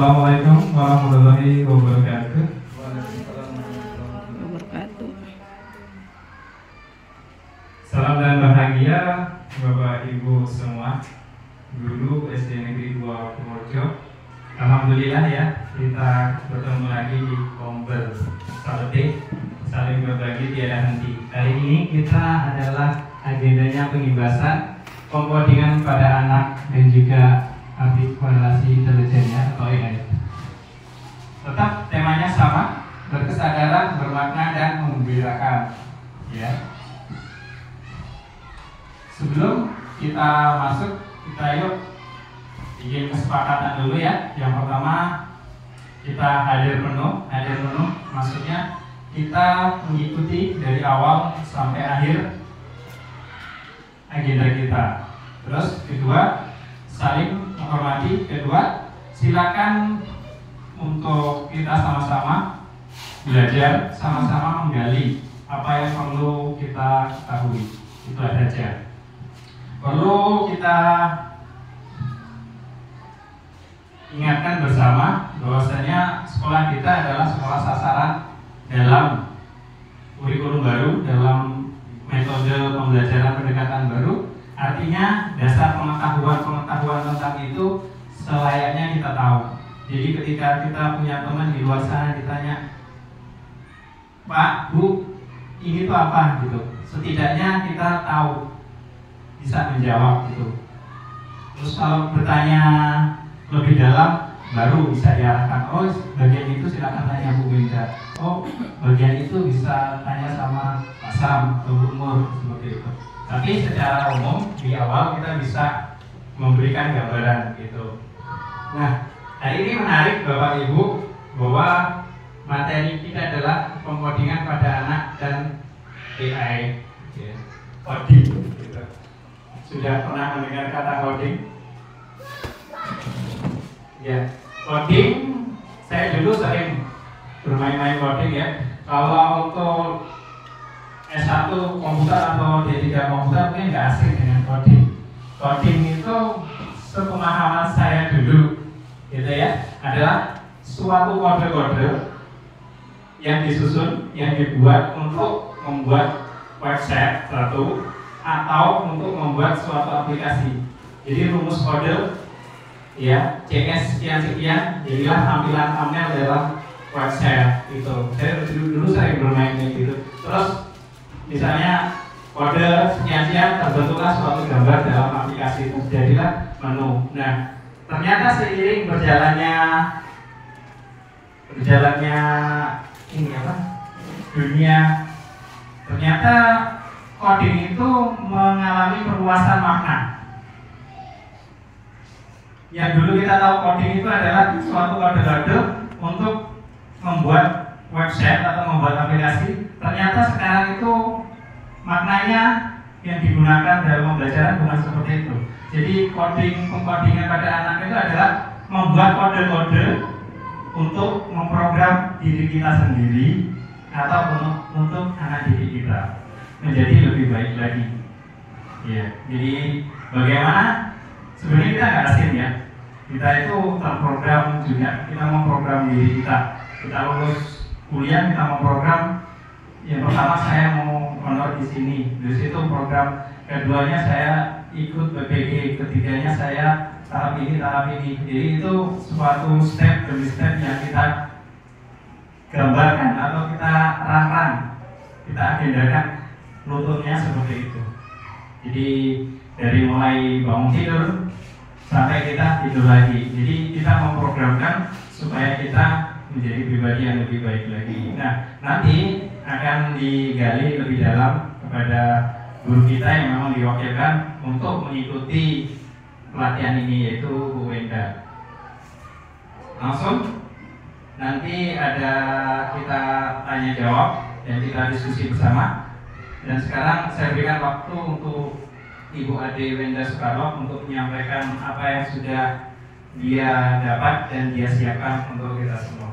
Assalamualaikum warahmatullahi wabarakatuh. Salam dan bahagia Bapak Ibu semua, guru SD Negeri 2 Purworejo. Alhamdulillah ya, kita bertemu lagi di Kompel Salete, saling berbagi tiada henti. Kali ini kita adalah agendanya pengibasan pengkodingan pada anak dan juga artikulasi intelijennya atau AI. Tetap temanya sama, berkesadaran, bermakna dan menggembirakan. Ya. Sebelum kita masuk, kita yuk bikin kesepakatan dulu ya. Yang pertama, kita hadir penuh. Hadir penuh maksudnya kita mengikuti dari awal sampai akhir agenda kita. Terus kedua, saling menghormati. Kedua, silakan untuk kita sama-sama belajar, sama-sama menggali apa yang perlu kita ketahui. Itu saja. Perlu kita ingatkan bersama bahwasanya sekolah kita adalah sekolah sasaran dalam kurikulum baru, dalam metode pembelajaran pendekatan baru. Artinya dasar pengetahuan tentang itu selayaknya kita tahu. Jadi ketika kita punya teman di luar sana ditanya, Pak, Bu, ini tuh apa gitu, setidaknya kita tahu, bisa menjawab gitu. Terus kalau bertanya lebih dalam baru bisa diarahkan, oh bagian itu silakan tanya Bu Winda, oh bagian itu bisa tanya sama Pak Sam atau Bu Nur, seperti itu. Tapi secara umum di awal kita bisa memberikan gambaran gitu. Nah, hari ini menarik Bapak Ibu bahwa materi kita adalah pengkodingan pada anak dan AI, ya. Coding gitu. Sudah pernah mendengar kata coding? Ya, coding saya dulu sering bermain-main coding ya. Kalau untuk S1 komputer atau D3 komputer mungkin nggak asing dengan coding. Coding itu sepemahaman saya dulu gitu ya, adalah suatu kode-kode yang disusun, yang dibuat untuk membuat website satu atau untuk membuat suatu aplikasi. Jadi rumus kode ya, CS sekian-sekian, jadilah tampilan thumbnail dalam website itu. Saya dulu sering bermain kayak gitu. Terus misalnya kode sekian-sekian terbentuklah suatu gambar dalam aplikasi itu, jadilah menu. Nah, ternyata seiring berjalannya ini apa? Dunia, ternyata coding itu mengalami perluasan makna. Yang dulu kita tahu coding itu adalah suatu kode-kode untuk membuat website atau membuat aplikasi. Ternyata sekarang itu maknanya yang digunakan dalam pembelajaran bukan seperti itu. Jadi pengkodingan pada anak itu adalah membuat kode-kode untuk memprogram diri kita sendiri atau untuk anak didik kita menjadi lebih baik lagi. Ya, jadi bagaimana? Sebenarnya kita nggak asing ya. Kita itu terprogram juga. Kita memprogram diri kita. Kita lulus kuliah, kita memprogram. Yang pertama saya mau honor di sini. Di situ program keduanya saya ikut BPG. Ketiganya saya tahap ini. Jadi itu suatu step demi step yang kita gambarkan atau kita rangkang, kita agendakan rutunnya seperti itu. Jadi dari mulai bangun tidur sampai kita tidur lagi. Jadi kita memprogramkan supaya kita menjadi pribadi yang lebih baik lagi. Nah, nanti akan digali lebih dalam kepada guru kita yang memang diwakilkan untuk mengikuti pelatihan ini, yaitu Bu Wenda. Langsung nanti ada kita tanya jawab dan kita diskusi bersama. Dan sekarang saya berikan waktu untuk Ibu Ade Wenda Soekarno untuk menyampaikan apa yang sudah dia dapat dan dia siapkan untuk kita semua.